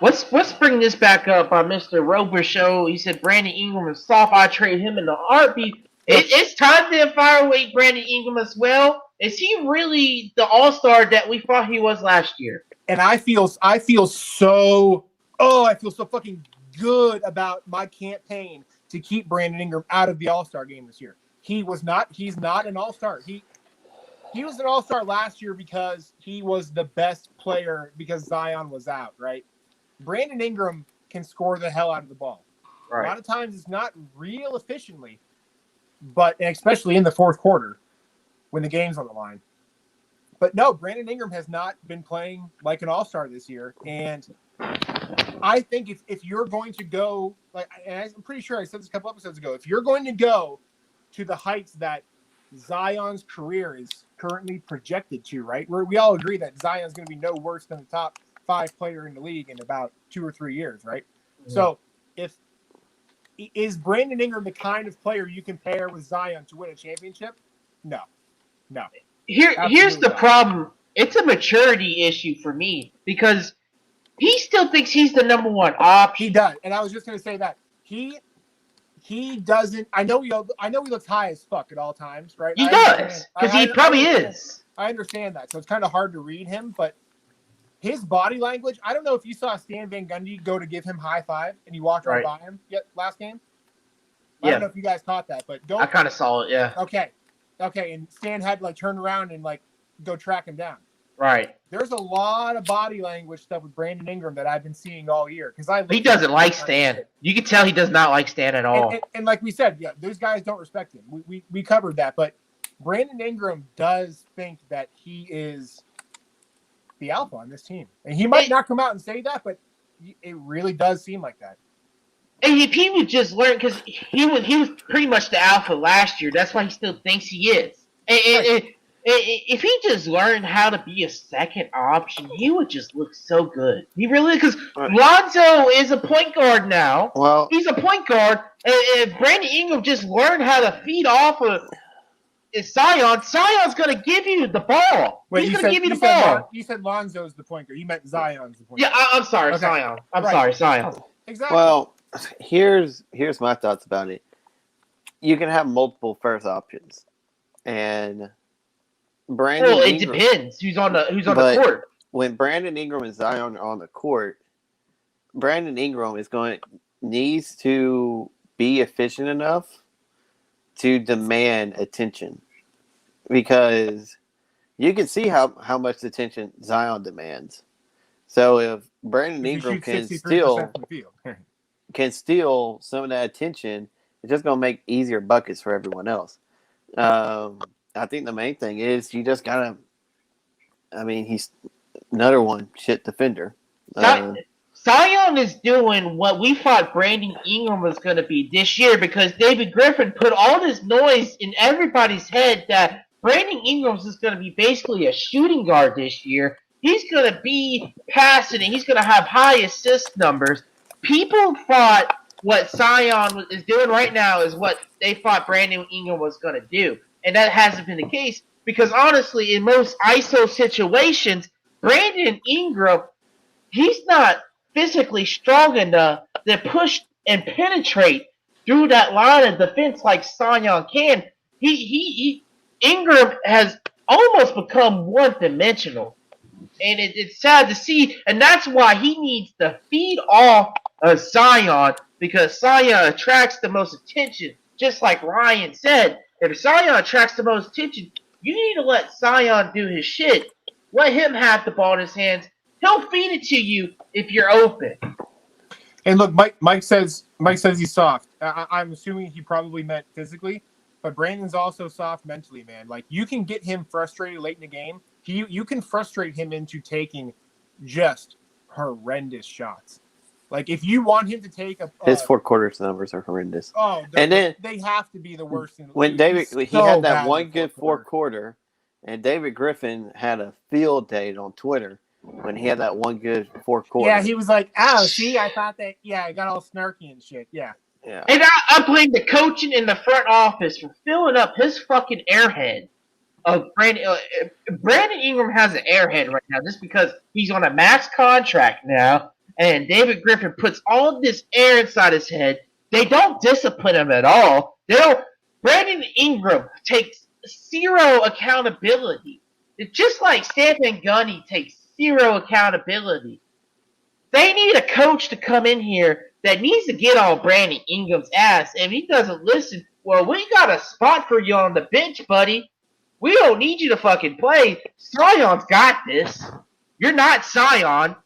Let's bring this back up on Mr. Roper show. He said Brandon Ingram is soft. I trade him in the heartbeat. It's time to fireweight Brandon Ingram as well. Is he really the all-star that we thought he was last year? And I feel so fucking good about my campaign to keep Brandon Ingram out of the All-Star game this year. He's not an All-Star. He was an All-Star last year because he was the best player because Zion was out, right? Brandon Ingram can score the hell out of the ball. Right. A lot of times it's not real efficiently, but especially in the fourth quarter when the game's on the line. But no, Brandon Ingram has not been playing like an all-star this year. And I think if you're going to go, and I'm pretty sure I said this a couple episodes ago, if you're going to go to the heights that Zion's career is currently projected to, right? We all agree that Zion's going to be no worse than the top 5 player in the league in about 2 or 3 years, right? Mm-hmm. So is Brandon Ingram the kind of player you can pair with Zion to win a championship? No. Here's the problem. It's a maturity issue for me because he still thinks he's the number one option. He does, and I was just going to say that he doesn't. I know he looks high as fuck at all times, right? He does because he probably is. I understand that, so it's kind of hard to read him, but his body language. I don't know if you saw Stan Van Gundy go to give him high five and he walked right by him last game. I don't know if you guys caught that, but I kind of saw it. Yeah. Okay, and Stan had to turn around and go track him down. Right. There's a lot of body language stuff with Brandon Ingram that I've been seeing all year because he doesn't like Stan. You can tell he does not like Stan at all. And like we said, those guys don't respect him. We covered that, but Brandon Ingram does think that he is the alpha on this team, and he might not come out and say that, but it really does seem like that. And if he would just learn, because he was pretty much the alpha last year. That's why he still thinks he is. And if he just learned how to be a second option, he would just look so good. He really, because Lonzo is a point guard now. Well, he's a point guard. And if Brandon Ingram just learned how to feed off of Zion's going to give you the ball. Wait, he's going to give you the ball. You said Lonzo's the point guard. You meant Zion's the point guard. Yeah, I'm sorry, okay. Zion. I'm sorry, Zion. Exactly. Well, here's my thoughts about it. You can have multiple first options, and Brandon. Well, it depends who's on the court. When Brandon Ingram and Zion are on the court, Brandon Ingram needs to be efficient enough to demand attention, because you can see how much attention Zion demands. So if Brandon Ingram can steal some of that attention, it's just going to make easier buckets for everyone else. I think the main thing is you just got to, he's another one shit defender. Zion is doing what we thought Brandon Ingram was going to be this year, because David Griffin put all this noise in everybody's head that Brandon Ingram is going to be basically a shooting guard this year. He's going to be passing and he's going to have high assist numbers. People thought what Zion is doing right now is what they thought Brandon Ingram was going to do. And that hasn't been the case, because honestly, in most ISO situations, Brandon Ingram, he's not physically strong enough to push and penetrate through that line of defense like Zion can. Ingram has almost become one-dimensional. And it's sad to see, and that's why he needs to feed off of Zion, because Zion attracts the most attention. Just like Ryan said, if Zion attracts the most attention, you need to let Zion do his shit. Let him have the ball in his hands. He'll feed it to you if you're open. And look, Mike says he's soft. I'm assuming he probably meant physically, but Brandon's also soft mentally, man. You can get him frustrated late in the game. You can frustrate him into taking just horrendous shots. If you want him to take his fourth quarters numbers are horrendous. Oh, and then they have to be the worst in the league. When he had that one good fourth quarter, and David Griffin had a field day on Twitter when he had that one good fourth quarter. Yeah, he was like, "Oh, see, I thought that." Yeah, I got all snarky and shit. Yeah. And I blame the coaching in the front office for filling up his fucking airhead. Brandon Ingram has an airhead right now just because he's on a max contract now. and David Griffin puts all of this air inside his head. They don't discipline him at all. They don't. Brandon Ingram takes zero accountability. It's just like Stan Van Gundy takes zero accountability. They need a coach to come in here that needs to get on Brandon Ingram's ass. And if he doesn't listen, well, we got a spot for you on the bench, buddy. We don't need you to fucking play. Zion's got this. You're not Zion.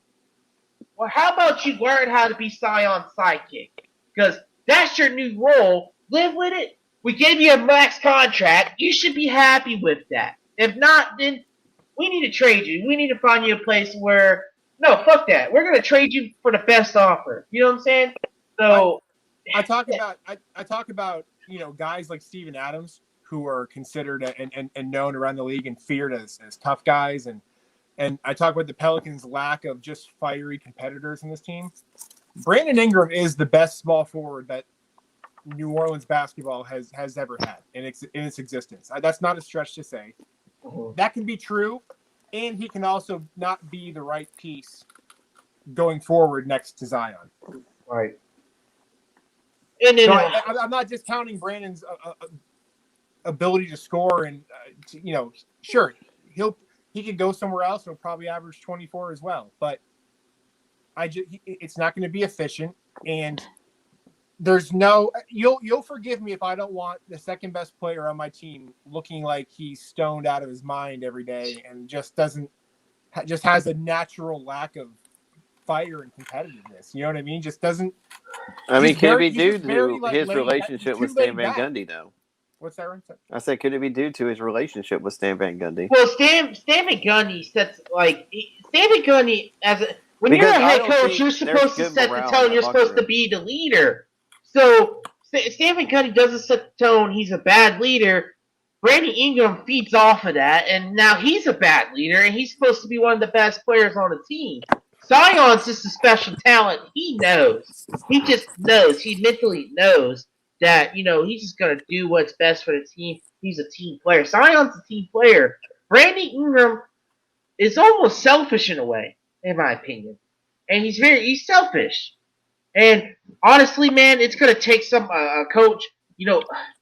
Well, how about you learn how to be Zion's sidekick? Because that's your new role. Live with it. We gave you a max contract. You should be happy with that. If not, then we need to trade you. We need to find you a place where, no, fuck that. We're going to trade you for the best offer. You know what I'm saying? So I talk about guys like Steven Adams who are considered and known around the league and feared as tough guys, and I talk about the Pelicans' lack of just fiery competitors in this team. Brandon Ingram is the best small forward that New Orleans basketball has ever had in its existence. That's not a stretch to say. That can be true, and he can also not be the right piece going forward next to Zion. right. So I'm not discounting Brandon's ability to score, and sure, he could go somewhere else. He'll probably average 24 as well, but it's not going to be efficient, and there's no. You'll forgive me if I don't want the second best player on my team looking like he's stoned out of his mind every day and just has a natural lack of fire and competitiveness. You know what I mean? Just doesn't. I mean, could it be due just very, to his relationship with Stan Van Gundy, though? What's that, Ryan? I said, could it be due to his relationship with Stan Van Gundy? Well, Stan Van Gundy sets Stan Van Gundy when Because you're a I head don't coach, think you're supposed to there's set good the morale tone. in You're that supposed locker to be the leader. So Stan Van Gundy doesn't set the tone. He's a bad leader. Brandon Ingram feeds off of that, and now he's a bad leader, and he's supposed to be one of the best players on the team. Zion's just a special talent. He knows. He just knows. He mentally knows that, he's just going to do what's best for the team. He's a team player. Zion's a team player. Brandon Ingram is almost selfish in a way, in my opinion. And he's selfish. And honestly, man, it's going to take some coach.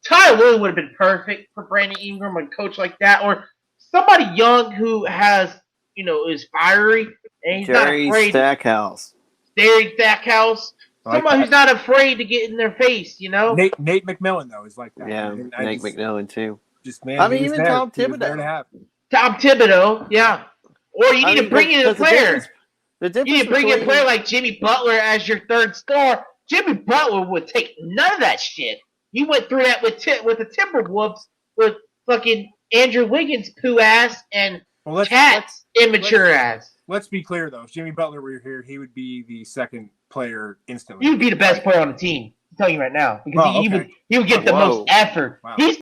Ty Lue would have been perfect for Brandon Ingram, a coach like that, or somebody young who has, is fiery and he's Jerry not afraid. Stackhouse. Jerry Stackhouse. Someone who's not afraid to get in their face, Nate McMillan, though, is like that. Yeah, Nate McMillan, too. Even Tom Thibodeau. Tom Thibodeau, yeah. Or you need to bring in a player. You need to bring in a player like Jimmy Butler as your third star. Jimmy Butler would take none of that shit. He went through that with the Timberwolves with fucking Andrew Wiggins' poo ass and Cat's immature ass. Let's be clear, though. If Jimmy Butler were here, he would be the second player instantly. He would be the best player on the team. I'm telling you right now. Because he would get the most effort. Wow. He's